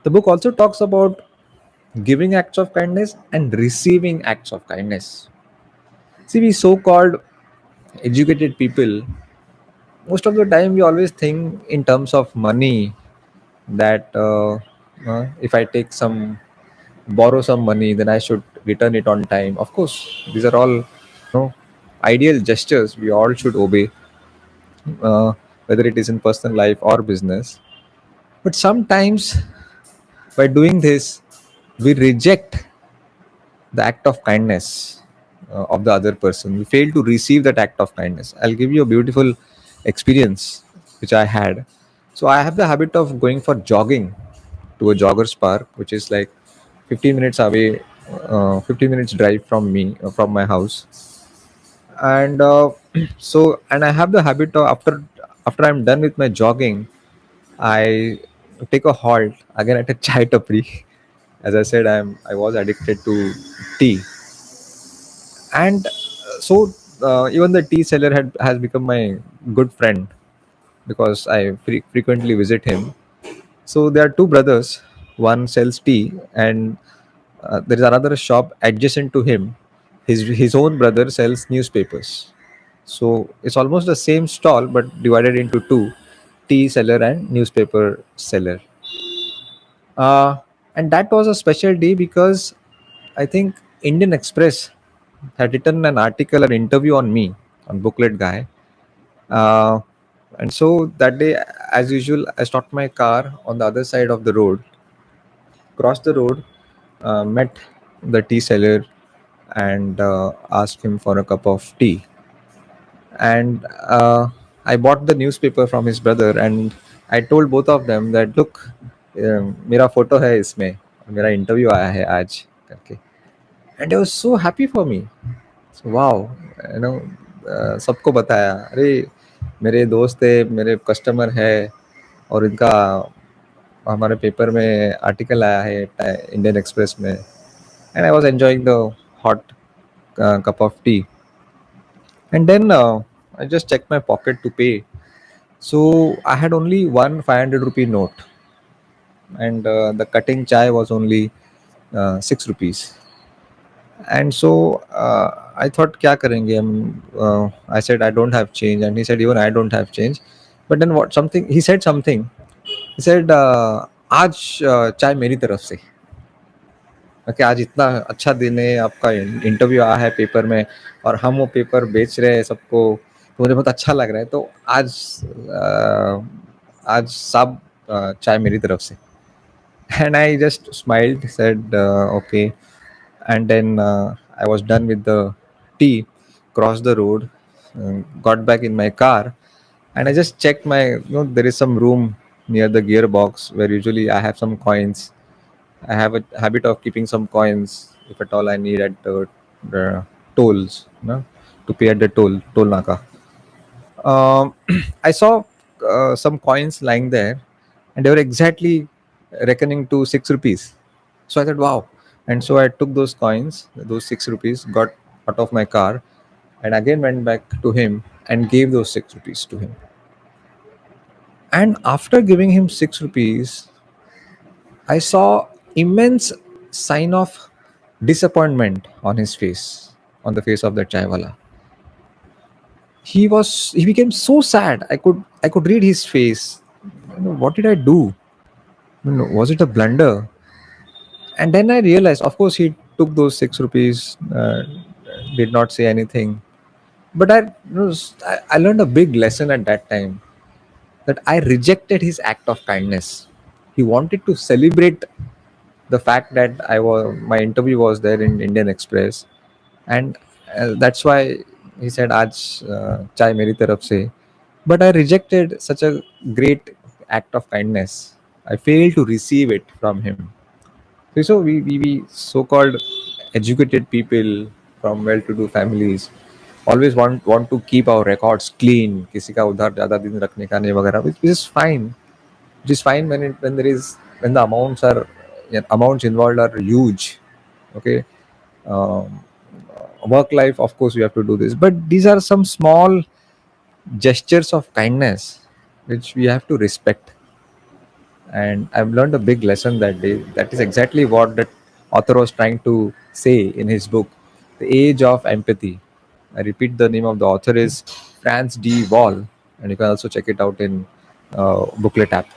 The book also talks about giving acts of kindness and receiving acts of kindness. See, we so called educated people, most of the time we always think in terms of money, that if I take some, borrow some money, then I should return it on time. Of course, these are all ideal gestures we all should obey, uh, whether it is in personal life or business. But sometimes by doing this, we reject the act of kindness of the other person. We fail to receive that act of kindness. I'll give you a beautiful experience which I had. So I have the habit of going for jogging to a joggers park, which is like 15 minutes away, 15 minutes drive from me, from my house. And and I have the habit of, after I'm done with my jogging, I take a halt again at a chai tapri. As I said, I was addicted to tea. And even the tea seller has become my good friend, because I frequently visit him. So there are two brothers. One sells tea, and there is another shop adjacent to him. His own brother sells newspapers. So it's almost the same stall, but divided into two: tea seller and newspaper seller. Uh, and that was a special day because I think Indian Express had written an article, an interview on me, on Booklet Guy. Uh, and so that day, as usual, I stopped my car on the other side of the road, crossed the road, met the tea seller, and asked him for a cup of tea. And I bought the newspaper from his brother, and I told both of them that, look, मेरा photo है इसमें, मेरा interview आया है आज करके. And they were so happy for me. So, wow, you know, सबको बताया, अरे मेरे दोस्त है, मेरे कस्टमर है, और इनका हमारे पेपर में आर्टिकल आया है इंडियन एक्सप्रेस में. And I was enjoying the hot cup of tea. And then I just checked my pocket to pay. So I had only one 500 rupee note, and the cutting chai was only 6 rupees. And so I thought, kya karenge? I said, I don't have change, and he said, even I don't have change. But then what? Something he said something. He said, आज चाय मेरी तरफ से. कि आज इतना अच्छा दिन है, आपका इंटरव्यू आया है पेपर में, और हम वो पेपर बेच रहे हैं सबको, तो मुझे बहुत अच्छा लग रहा है. तो आज सब चाय मेरी तरफ से. And I just smiled, said, okay. And then I was done with the tea, crossed the road, got back in my car, and I just checked my, there is some room near the gearbox where usually I have some coins. I have a habit of keeping some coins if at all I need at the tolls, to pay at the toll naka. Um, I saw some coins lying there, and they were exactly reckoning to 6 rupees. So I thought, wow. And so I took those coins, those 6 rupees, got out of my car, and again went back to him and gave those 6 rupees to him. And after giving him 6 rupees, I saw immense sign of disappointment on his face, on the face of the chaiwala. He became so sad. I could read his face. What did I do? Was it a blunder? And then I realized, of course, he took those 6 rupees, did not say anything. But I learned a big lesson at that time, that I rejected his act of kindness. He wanted to celebrate the fact that my interview was there in Indian Express, and that's why he said, "Aaj chai meri taraf se." But I rejected such a great act of kindness. I failed to receive it from him. So we so-called educated people from well-to-do families always want to keep our records clean. किसी का उधार ज़्यादा दिन रखने का नहीं वगैरह, which is fine. It is fine when the amounts involved are huge. Okay, um, work life, of course, we have to do this, but these are some small gestures of kindness which we have to respect. And I've learned a big lesson that day. That is exactly what that author was trying to say in his book, The Age of Empathy. I repeat, the name of the author is Franz D. Wall, and you can also check it out in Booklet app.